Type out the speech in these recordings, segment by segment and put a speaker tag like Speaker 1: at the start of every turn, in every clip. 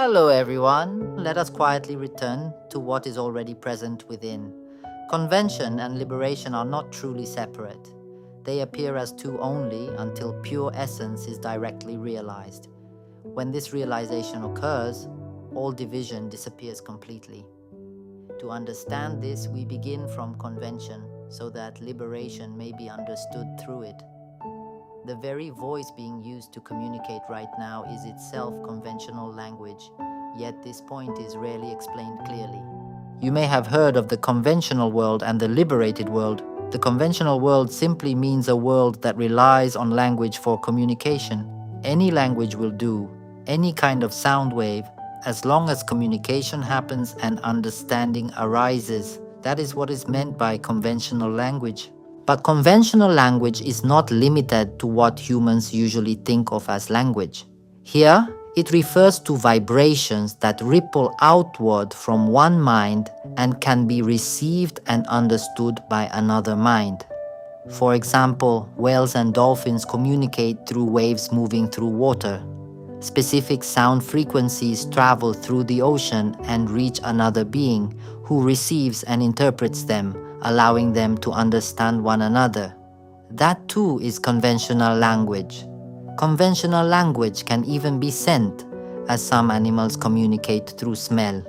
Speaker 1: Hello everyone, let us quietly return to what is already present within. Convention and liberation are not truly separate. They appear as two only until pure essence is directly realized. When this realization occurs, all division disappears completely. To understand this, we begin from convention so that liberation may be understood through it. The very voice being used to communicate right now is itself conventional language, yet this point is rarely explained clearly. You may have heard of the conventional world and the liberated world. The conventional world simply means a world that relies on language for communication. Any language will do, any kind of sound wave, as long as communication happens and understanding arises. That is what is meant by conventional language. But conventional language is not limited to what humans usually think of as language. Here, it refers to vibrations that ripple outward from one mind and can be received and understood by another mind. For example, whales and dolphins communicate through waves moving through water. Specific sound frequencies travel through the ocean and reach another being who receives and interprets them, allowing them to understand one another. That too is conventional language. Conventional language can even be scent, as some animals communicate through smell.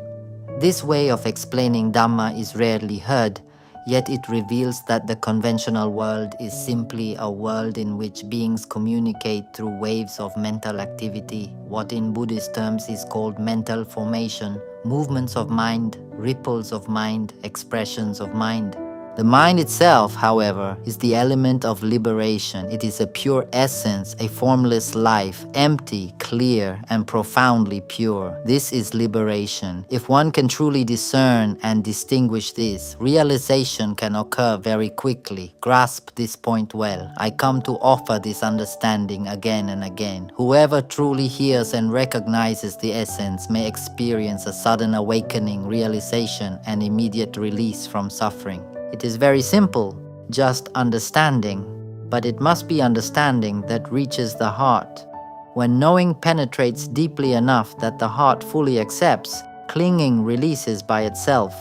Speaker 1: This way of explaining Dhamma is rarely heard, yet it reveals that the conventional world is simply a world in which beings communicate through waves of mental activity, what in Buddhist terms is called mental formation, movements of mind, ripples of mind, expressions of mind. The mind itself, however, is the element of liberation. It is a pure essence, a formless life, empty, clear, and profoundly pure. This is liberation. If one can truly discern and distinguish this, realization can occur very quickly. Grasp this point well. I come to offer this understanding again and again. Whoever truly hears and recognizes the essence may experience a sudden awakening, realization, and immediate release from suffering. It is very simple, just understanding, but it must be understanding that reaches the heart. When knowing penetrates deeply enough that the heart fully accepts, clinging releases by itself.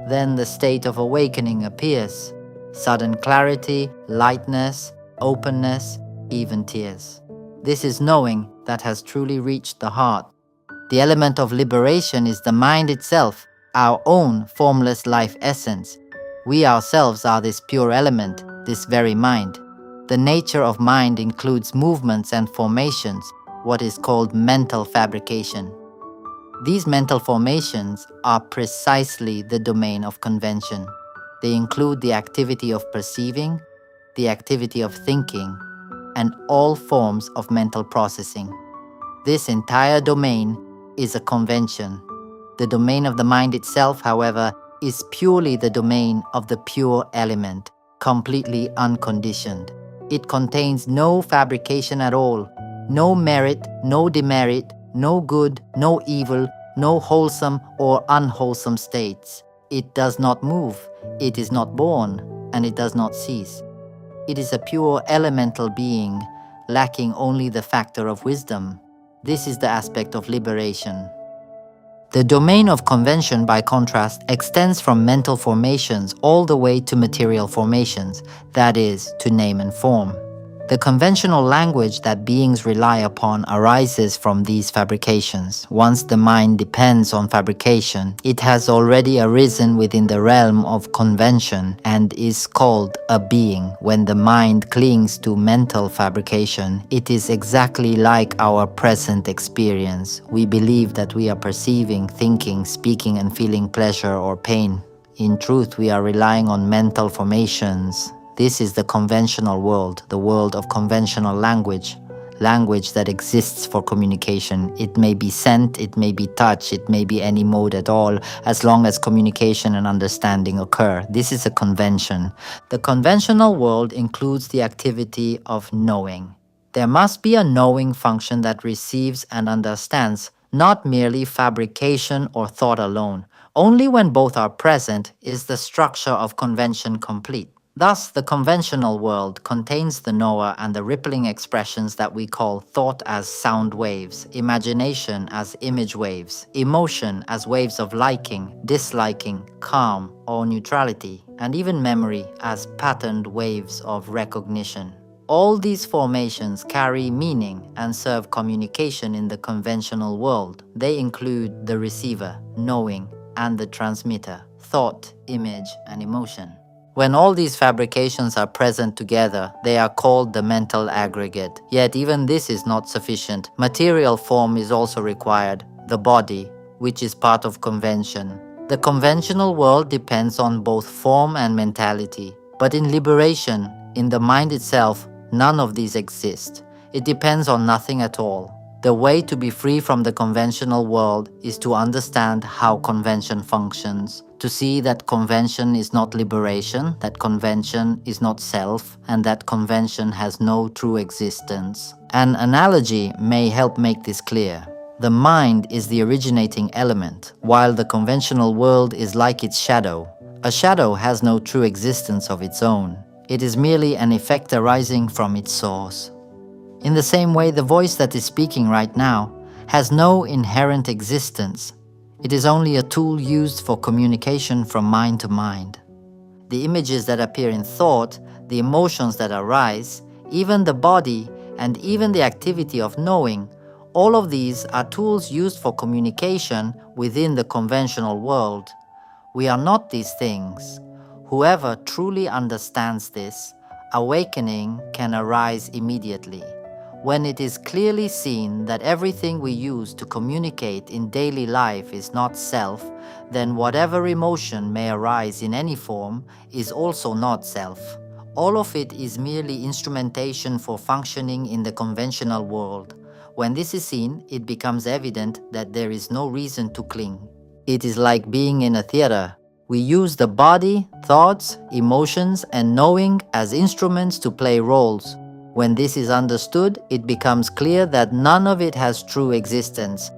Speaker 1: Then the state of awakening appears. Sudden clarity, lightness, openness, even tears. This is knowing that has truly reached the heart. The element of liberation is the mind itself, our own formless life essence. We ourselves are this pure element, this very mind. The nature of mind includes movements and formations, what is called mental fabrication. These mental formations are precisely the domain of convention. They include the activity of perceiving, the activity of thinking, and all forms of mental processing. This entire domain is a convention. The domain of the mind itself, however, is purely the domain of the pure element, completely unconditioned. It contains no fabrication at all, no merit, no demerit, no good, no evil, no wholesome or unwholesome states. It does not move, it is not born, and it does not cease. It is a pure elemental being, lacking only the factor of wisdom. This is the aspect of liberation. The domain of convention, by contrast, extends from mental formations all the way to material formations, that is, to name and form. The conventional language that beings rely upon arises from these fabrications. Once the mind depends on fabrication, it has already arisen within the realm of convention and is called a being. When the mind clings to mental fabrication, it is exactly like our present experience. We believe that we are perceiving, thinking, speaking, and feeling pleasure or pain. In truth, we are relying on mental formations. This is the conventional world, the world of conventional language, language that exists for communication. It may be scent, it may be touch, it may be any mode at all, as long as communication and understanding occur. This is a convention. The conventional world includes the activity of knowing. There must be a knowing function that receives and understands, not merely fabrication or thought alone. Only when both are present is the structure of convention complete. Thus, the conventional world contains the knower and the rippling expressions that we call thought as sound waves, imagination as image waves, emotion as waves of liking, disliking, calm, or neutrality, and even memory as patterned waves of recognition. All these formations carry meaning and serve communication in the conventional world. They include the receiver, knowing, and the transmitter, thought, image, and emotion. When all these fabrications are present together, they are called the mental aggregate. Yet even this is not sufficient. Material form is also required, the body, which is part of convention. The conventional world depends on both form and mentality. But in liberation, in the mind itself, none of these exist. It depends on nothing at all. The way to be free from the conventional world is to understand how convention functions, to see that convention is not liberation, that convention is not self, and that convention has no true existence. An analogy may help make this clear. The mind is the originating element, while the conventional world is like its shadow. A shadow has no true existence of its own. It is merely an effect arising from its source. In the same way, the voice that is speaking right now has no inherent existence. It is only a tool used for communication from mind to mind. The images that appear in thought, the emotions that arise, even the body, and even the activity of knowing, all of these are tools used for communication within the conventional world. We are not these things. Whoever truly understands this, awakening can arise immediately. When it is clearly seen that everything we use to communicate in daily life is not self, then whatever emotion may arise in any form is also not self. All of it is merely instrumentation for functioning in the conventional world. When this is seen, it becomes evident that there is no reason to cling. It is like being in a theater. We use the body, thoughts, emotions, and knowing as instruments to play roles. When this is understood, it becomes clear that none of it has true existence.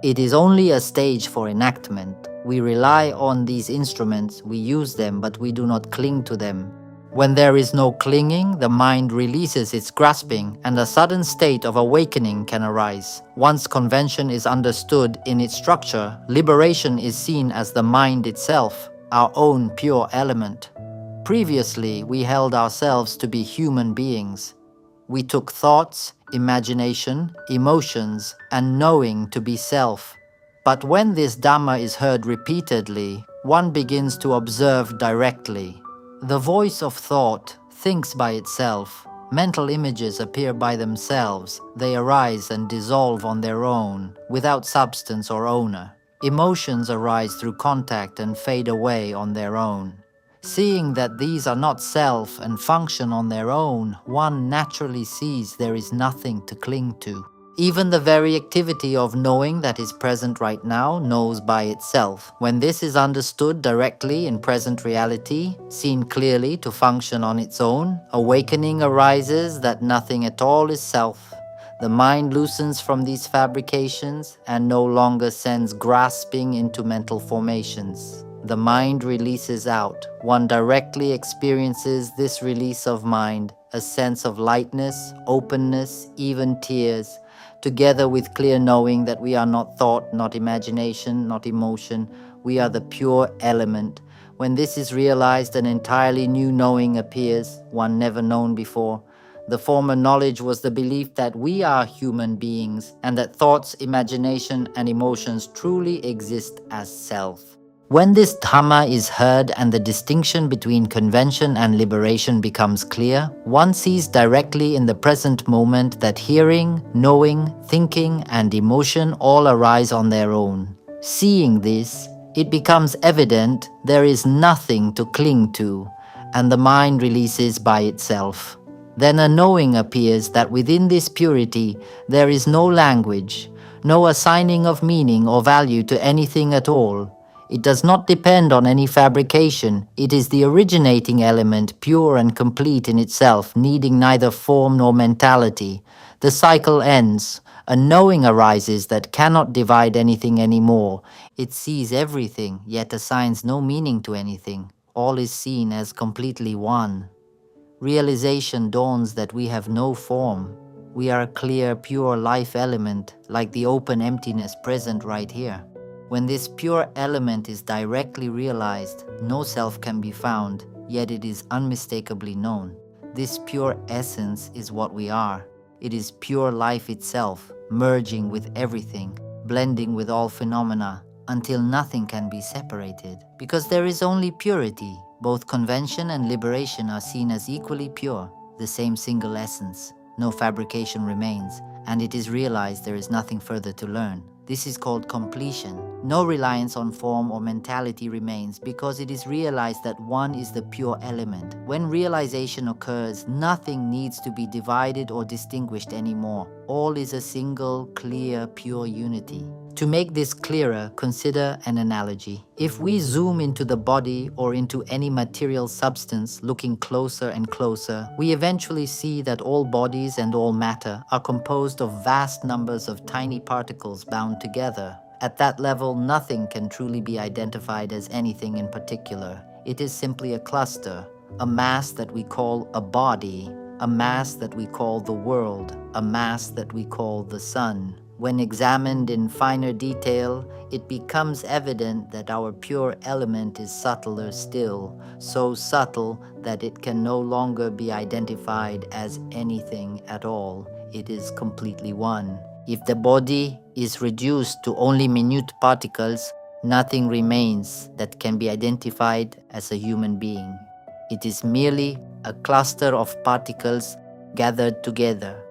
Speaker 1: It is only a stage for enactment. We rely on these instruments, we use them, but we do not cling to them. When there is no clinging, the mind releases its grasping, and a sudden state of awakening can arise. Once convention is understood in its structure, liberation is seen as the mind itself, our own pure element. Previously, we held ourselves to be human beings. We took thoughts, imagination, emotions, and knowing to be self. But when this Dhamma is heard repeatedly, one begins to observe directly. The voice of thought thinks by itself. Mental images appear by themselves. They arise and dissolve on their own, without substance or owner. Emotions arise through contact and fade away on their own. Seeing that these are not self and function on their own, one naturally sees there is nothing to cling to. Even the very activity of knowing that is present right now knows by itself. When this is understood directly in present reality, seen clearly to function on its own, awakening arises that nothing at all is self. The mind loosens from these fabrications and no longer sends grasping into mental formations. The mind releases out. One directly experiences this release of mind, a sense of lightness, openness, even tears, together with clear knowing that we are not thought, not imagination, not emotion. We are the pure element. When this is realized, an entirely new knowing appears, one never known before. The former knowledge was the belief that we are human beings and that thoughts, imagination, and emotions truly exist as self. When this Dhamma is heard and the distinction between convention and liberation becomes clear, one sees directly in the present moment that hearing, knowing, thinking, and emotion all arise on their own. Seeing this, it becomes evident there is nothing to cling to, and the mind releases by itself. Then a knowing appears that within this purity there is no language, no assigning of meaning or value to anything at all. It does not depend on any fabrication. It is the originating element, pure and complete in itself, needing neither form nor mentality. The cycle ends. A knowing arises that cannot divide anything anymore. It sees everything, yet assigns no meaning to anything. All is seen as completely one. realization dawns that we have no form. We are a clear, pure life element, like the open emptiness present right here. When this pure element is directly realized, no self can be found, yet it is unmistakably known. This pure essence is what we are. It is pure life itself, merging with everything, blending with all phenomena, until nothing can be separated. Because there is only purity. Both convention and liberation are seen as equally pure, the same single essence. No fabrication remains, and it is realized there is nothing further to learn. This is called completion. No reliance on form or mentality remains because it is realized that one is the pure element. When realization occurs, nothing needs to be divided or distinguished anymore. All is a single, clear, pure unity. To make this clearer, consider an analogy. If we zoom into the body or into any material substance, looking closer and closer, we eventually see that all bodies and all matter are composed of vast numbers of tiny particles bound together. At that level, nothing can truly be identified as anything in particular. It is simply a cluster, a mass that we call a body, a mass that we call the world, a mass that we call the sun. When examined in finer detail, it becomes evident that our pure element is subtler still, so subtle that it can no longer be identified as anything at all. It is completely one. If the body is reduced to only minute particles, nothing remains that can be identified as a human being. It is merely a cluster of particles gathered together.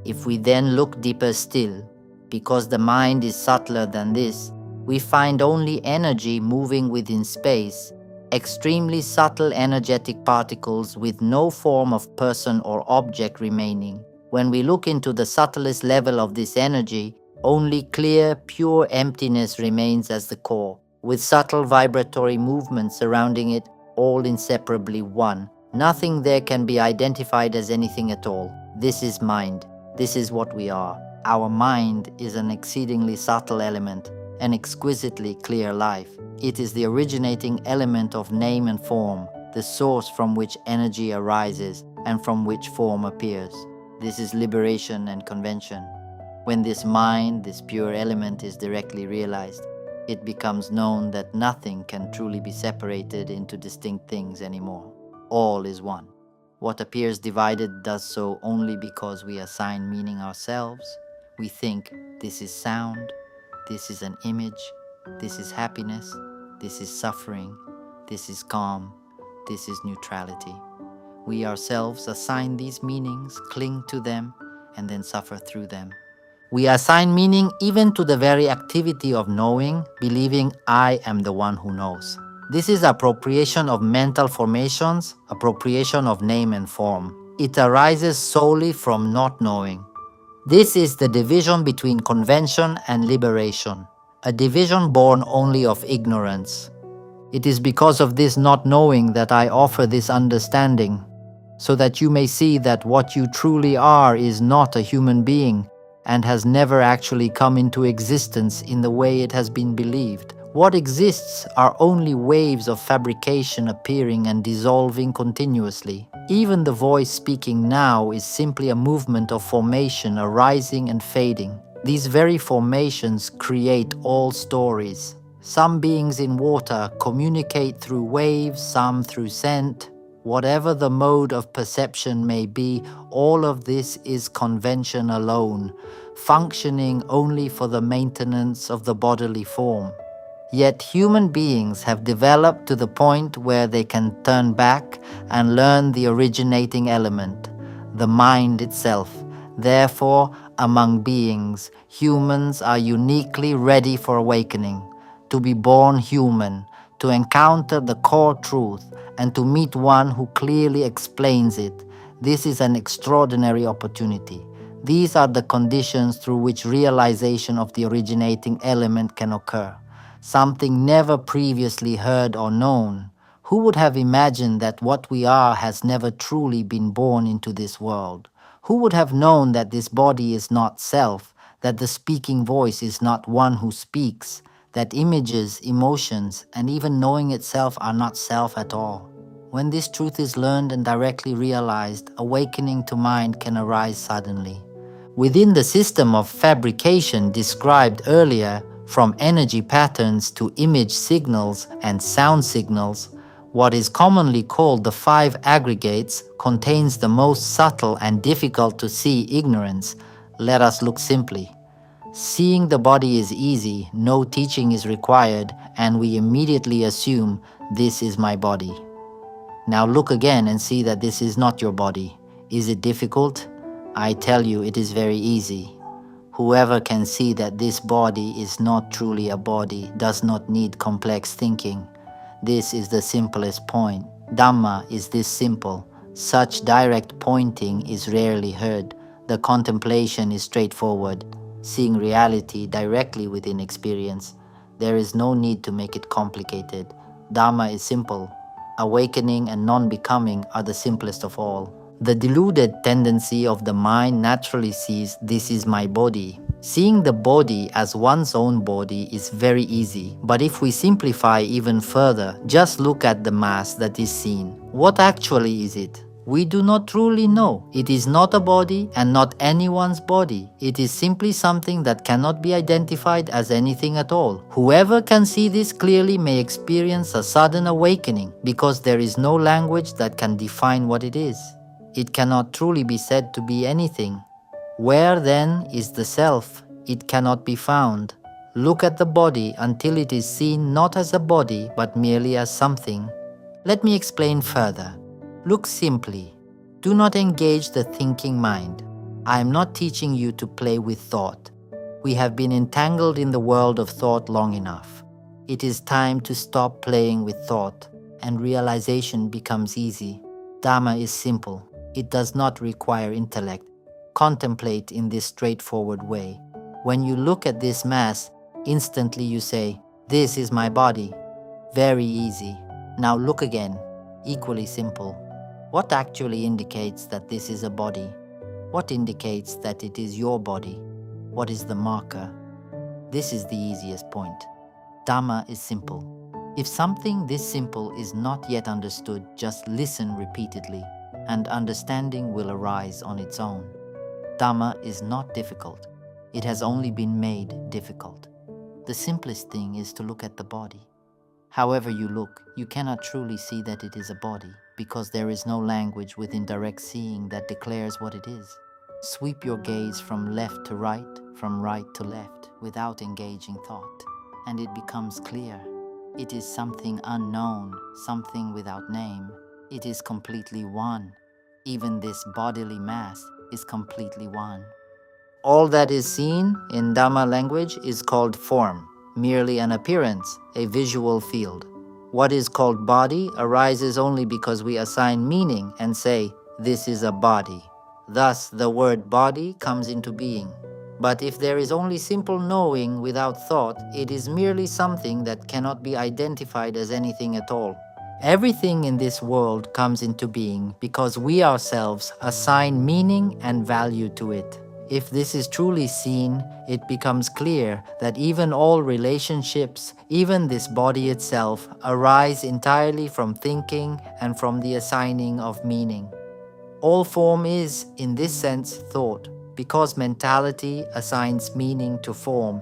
Speaker 1: If we then look deeper still, because the mind is subtler than this, we find only energy moving within space, extremely subtle energetic particles with no form of person or object remaining. When we look into the subtlest level of this energy, only clear, pure emptiness remains as the core, with subtle vibratory movements surrounding it, all inseparably one. Nothing there can be identified as anything at all. This is mind. This is what we are. Our mind is an exceedingly subtle element, an exquisitely clear life. It is the originating element of name and form, the source from which energy arises and from which form appears. This is liberation and convention. When this mind, this pure element, is directly realized, it becomes known that nothing can truly be separated into distinct things anymore. All is one. What appears divided does so only because we assign meaning ourselves. We think, this is sound, this is an image, this is happiness, this is suffering, this is calm, this is neutrality. We ourselves assign these meanings, cling to them, and then suffer through them. We assign meaning even to the very activity of knowing, believing I am the one who knows. This is appropriation of mental formations, appropriation of name and form. It arises solely from not knowing. This is the division between convention and liberation, a division born only of ignorance. It is because of this not knowing that I offer this understanding, so that you may see that what you truly are is not a human being and has never actually come into existence in the way it has been believed. What exists are only waves of fabrication appearing and dissolving continuously. Even the voice speaking now is simply a movement of formation arising and fading. These very formations create all stories. Some beings in water communicate through waves, some through scent. Whatever the mode of perception may be, all of this is convention alone, functioning only for the maintenance of the bodily form. Yet human beings have developed to the point where they can turn back and learn the originating element, the mind itself. Therefore, among beings, humans are uniquely ready for awakening, to be born human, to encounter the core truth, and to meet one who clearly explains it. This is an extraordinary opportunity. These are the conditions through which realization of the originating element can occur. Something never previously heard or known. Who would have imagined that what we are has never truly been born into this world? Who would have known that this body is not self, that the speaking voice is not one who speaks, that images, emotions, and even knowing itself are not self at all? When this truth is learned and directly realized, awakening to mind can arise suddenly. Within the system of fabrication described earlier, from energy patterns to image signals and sound signals, what is commonly called the five aggregates contains the most subtle and difficult to see ignorance. Let us look simply. Seeing the body is easy, no teaching is required, and we immediately assume, this is my body. Now look again and see that this is not your body. Is it difficult? I tell you, it is very easy. Whoever can see that this body is not truly a body does not need complex thinking. This is the simplest point. Dhamma is this simple. Such direct pointing is rarely heard. The contemplation is straightforward, seeing reality directly within experience. There is no need to make it complicated. Dhamma is simple. Awakening and non-becoming are the simplest of all. The deluded tendency of the mind naturally sees this is my body. Seeing the body as one's own body is very easy, but if we simplify even further, just look at the mass that is seen. What actually is it? We do not truly know. It is not a body and not anyone's body. It is simply something that cannot be identified as anything at all. Whoever can see this clearly may experience a sudden awakening because there is no language that can define what it is. It cannot truly be said to be anything. Where then is the self? It cannot be found. Look at the body until it is seen not as a body but merely as something. Let me explain further. Look simply. Do not engage the thinking mind. I am not teaching you to play with thought. We have been entangled in the world of thought long enough. It is time to stop playing with thought, and realization becomes easy. Dhamma is simple. It does not require intellect. Contemplate in this straightforward way. When you look at this mass, instantly you say, "This is my body." Very easy. Now look again. Equally simple. What actually indicates that this is a body? What indicates that it is your body? What is the marker? This is the easiest point. Dhamma is simple. If something this simple is not yet understood, just listen repeatedly, and understanding will arise on its own. Dhamma is not difficult. It has only been made difficult. The simplest thing is to look at the body. However you look, you cannot truly see that it is a body, because there is no language within direct seeing that declares what it is. Sweep your gaze from left to right, from right to left, without engaging thought, and it becomes clear. It is something unknown, something without name. It is completely one. Even this bodily mass is completely one. All that is seen in Dhamma language is called form, merely an appearance, a visual field. What is called body arises only because we assign meaning and say, this is a body. Thus, the word body comes into being. But if there is only simple knowing without thought, it is merely something that cannot be identified as anything at all. Everything in this world comes into being because we ourselves assign meaning and value to it. If this is truly seen, it becomes clear that even all relationships, even this body itself, arise entirely from thinking and from the assigning of meaning. All form is, in this sense, thought, because mentality assigns meaning to form,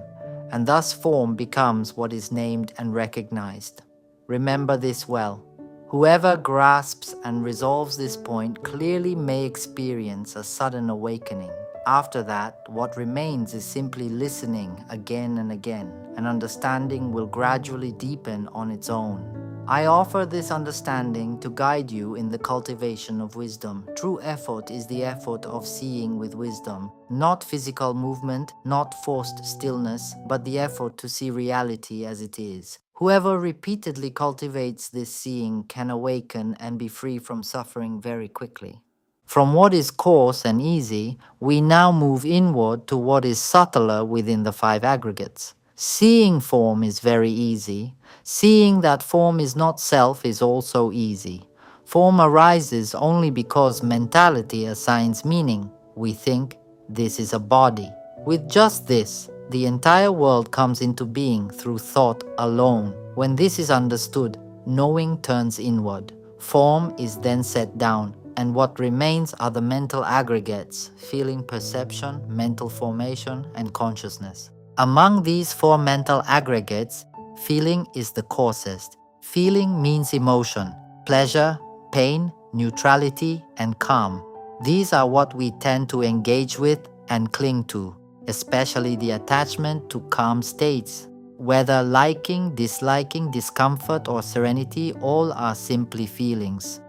Speaker 1: and thus form becomes what is named and recognized. Remember this well. Whoever grasps and resolves this point clearly may experience a sudden awakening. After that, what remains is simply listening again and again, and understanding will gradually deepen on its own. I offer this understanding to guide you in the cultivation of wisdom. True effort is the effort of seeing with wisdom, not physical movement, not forced stillness, but the effort to see reality as it is. Whoever repeatedly cultivates this seeing can awaken and be free from suffering very quickly. From what is coarse and easy, we now move inward to what is subtler within the five aggregates. Seeing form is very easy. Seeing that form is not self is also easy. Form arises only because mentality assigns meaning. We think, this is a body. With just this, the entire world comes into being through thought alone. When this is understood, knowing turns inward. Form is then set down, and what remains are the mental aggregates: feeling, perception, mental formation, and consciousness. Among these four mental aggregates, feeling is the coarsest. Feeling means emotion, pleasure, pain, neutrality, and calm. These are what we tend to engage with and cling to, especially the attachment to calm states. Whether liking, disliking, discomfort, or serenity, all are simply feelings.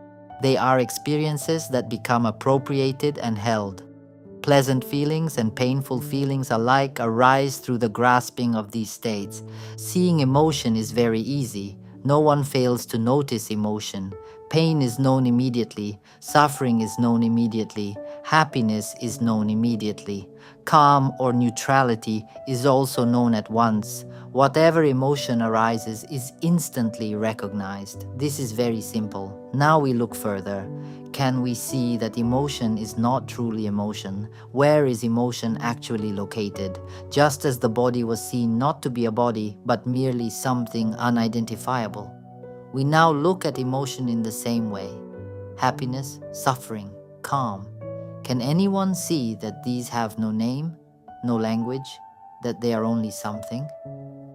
Speaker 1: They are experiences that become appropriated and held. Pleasant feelings and painful feelings alike arise through the grasping of these states. Seeing emotion is very easy. No one fails to notice emotion. Pain is known immediately. Suffering is known immediately. Happiness is known immediately. Calm or neutrality is also known at once. Whatever emotion arises is instantly recognized. This is very simple. Now we look further. Can we see that emotion is not truly emotion? Where is emotion actually located? Just as the body was seen not to be a body, but merely something unidentifiable. We now look at emotion in the same way. Happiness, suffering, calm. Can anyone see that these have no name, no language, that they are only something?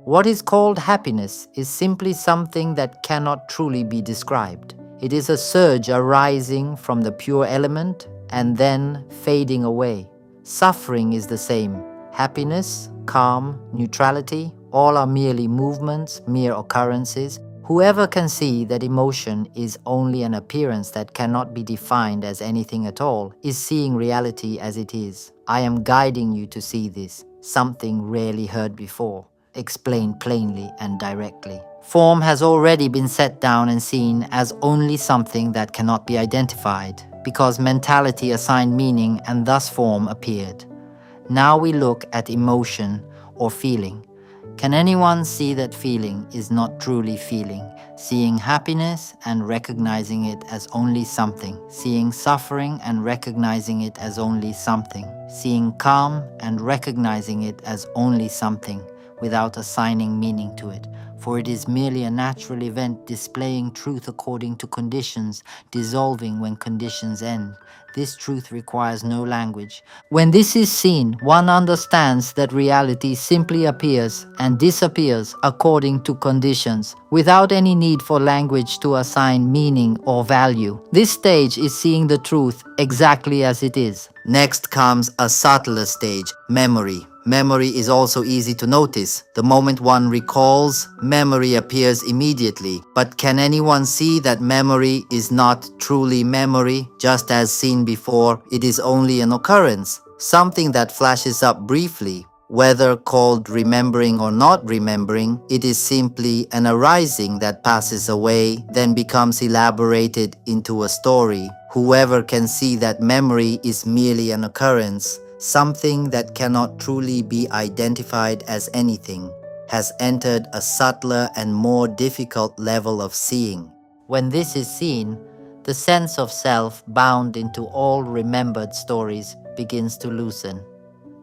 Speaker 1: What is called happiness is simply something that cannot truly be described. It is a surge arising from the pure element and then fading away. Suffering is the same. Happiness, calm, neutrality, all are merely movements, mere occurrences. Whoever can see that emotion is only an appearance that cannot be defined as anything at all is seeing reality as it is. I am guiding you to see this, something rarely heard before, explained plainly and directly. Form has already been set down and seen as only something that cannot be identified, because mentality assigned meaning and thus form appeared. Now we look at emotion or feeling. Can anyone see that feeling is not truly feeling? Seeing happiness and recognizing it as only something. Seeing suffering and recognizing it as only something. Seeing calm and recognizing it as only something, without assigning meaning to it. For it is merely a natural event displaying truth according to conditions, dissolving when conditions end. This truth requires no language. When this is seen, one understands that reality simply appears and disappears according to conditions, without any need for language to assign meaning or value. This stage is seeing the truth exactly as it is. Next comes a subtler stage, memory. Memory is also easy to notice. The moment one recalls, memory appears immediately. But can anyone see that memory is not truly memory? Just as seen before, it is only an occurrence, something that flashes up briefly. Whether called remembering or not remembering, it is simply an arising that passes away, then becomes elaborated into a story. Whoever can see that memory is merely an occurrence, something that cannot truly be identified as anything, has entered a subtler and more difficult level of seeing. When this is seen, the sense of self bound into all remembered stories begins to loosen.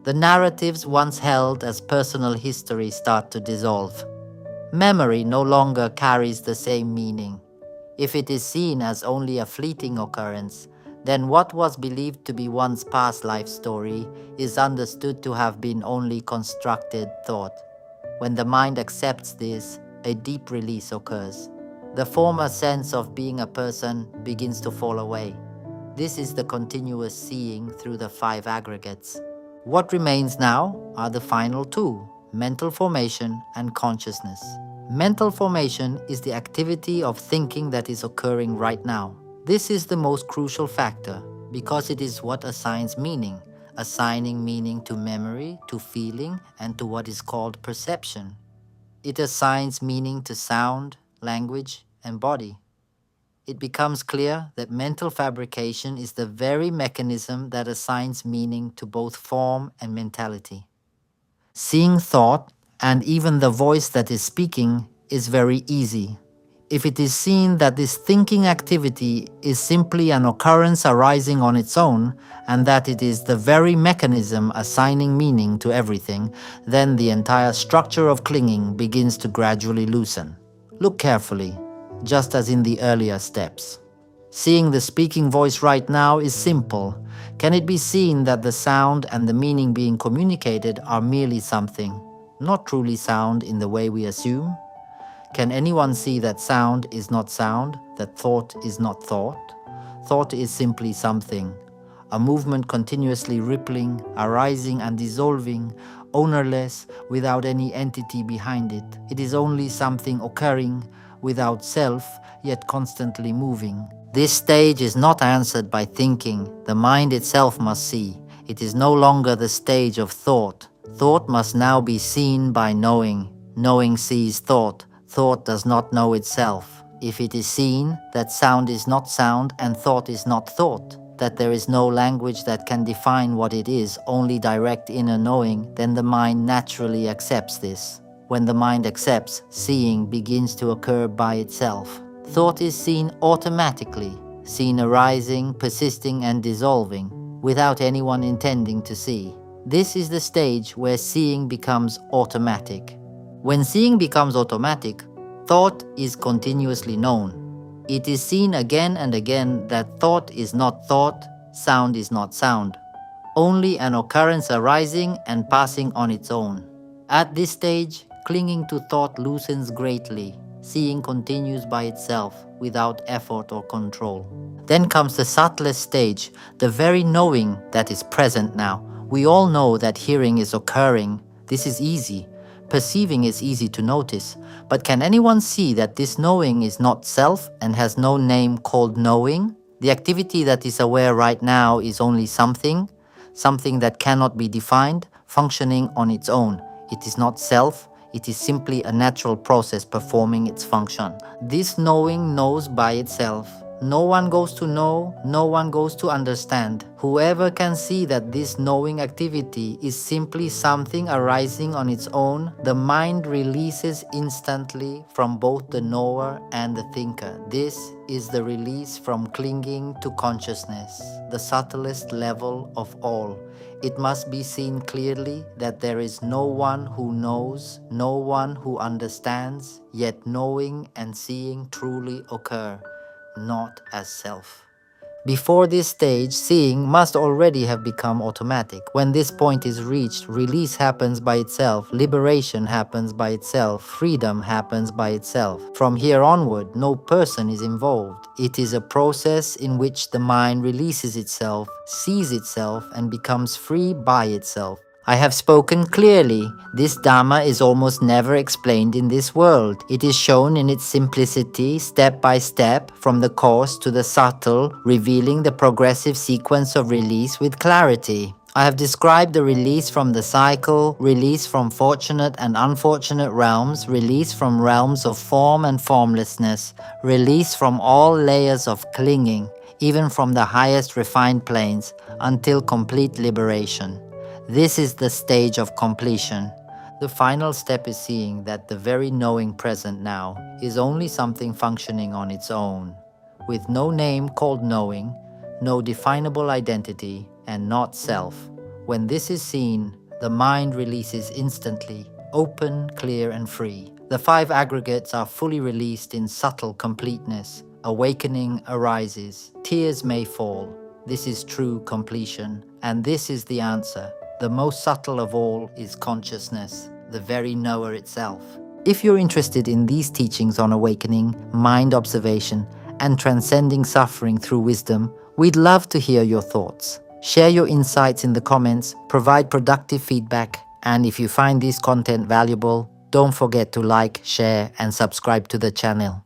Speaker 1: The narratives once held as personal history start to dissolve. Memory no longer carries the same meaning. If it is seen as only a fleeting occurrence, then what was believed to be one's past life story is understood to have been only constructed thought. When the mind accepts this, a deep release occurs. The former sense of being a person begins to fall away. This is the continuous seeing through the five aggregates. What remains now are the final two, mental formation and consciousness. Mental formation is the activity of thinking that is occurring right now. This is the most crucial factor because it is what assigns meaning, assigning meaning to memory, to feeling, and to what is called perception. It assigns meaning to sound, language, and body. It becomes clear that mental fabrication is the very mechanism that assigns meaning to both form and mentality. Seeing thought, and even the voice that is speaking, is very easy. If it is seen that this thinking activity is simply an occurrence arising on its own, and that it is the very mechanism assigning meaning to everything, then the entire structure of clinging begins to gradually loosen. Look carefully, just as in the earlier steps. Seeing the speaking voice right now is simple. Can it be seen that the sound and the meaning being communicated are merely something, not truly sound in the way we assume? Can anyone see that sound is not sound, that thought is not thought? Thought is simply something, a movement continuously rippling, arising and dissolving, ownerless, without any entity behind it. It is only something occurring, without self, yet constantly moving. This stage is not answered by thinking. The mind itself must see. It is no longer the stage of thought. Thought must now be seen by knowing. Knowing sees thought. Thought does not know itself. If it is seen that sound is not sound and thought is not thought, that there is no language that can define what it is, only direct inner knowing, then the mind naturally accepts this. When the mind accepts, seeing begins to occur by itself. Thought is seen automatically, seen arising, persisting and dissolving, without anyone intending to see. This is the stage where seeing becomes automatic. When seeing becomes automatic, thought is continuously known. It is seen again and again that thought is not thought, sound is not sound, only an occurrence arising and passing on its own. At this stage, clinging to thought loosens greatly. Seeing continues by itself, without effort or control. Then comes the subtlest stage, the very knowing that is present now. We all know that hearing is occurring. This is easy. Perceiving is easy to notice. But can anyone see that this knowing is not self and has no name called knowing? The activity that is aware right now is only something that cannot be defined, functioning on its own. It is not self. It is simply a natural process performing its function. This knowing knows by itself. No one goes to know, no one goes to understand. Whoever can see that this knowing activity is simply something arising on its own, the mind releases instantly from both the knower and the thinker. This is the release from clinging to consciousness, the subtlest level of all. It must be seen clearly that there is no one who knows, no one who understands, yet knowing and seeing truly occur, not as self. Before this stage, seeing must already have become automatic. When this point is reached, release happens by itself, liberation happens by itself, freedom happens by itself. From here onward, no person is involved. It is a process in which the mind releases itself, sees itself, and becomes free by itself. I have spoken clearly. This Dharma is almost never explained in this world. It is shown in its simplicity, step by step, from the coarse to the subtle, revealing the progressive sequence of release with clarity. I have described the release from the cycle, release from fortunate and unfortunate realms, release from realms of form and formlessness, release from all layers of clinging, even from the highest refined planes, until complete liberation. This is the stage of completion. The final step is seeing that the very knowing present now is only something functioning on its own, with no name called knowing, no definable identity, and not self. When this is seen, the mind releases instantly, open, clear, and free. The 5 aggregates are fully released in subtle completeness. Awakening arises. Tears may fall. This is true completion, and this is the answer. The most subtle of all is consciousness, the very knower itself. If you're interested in these teachings on awakening, mind observation, and transcending suffering through wisdom, we'd love to hear your thoughts. Share your insights in the comments, provide productive feedback, and if you find this content valuable, don't forget to like, share, and subscribe to the channel.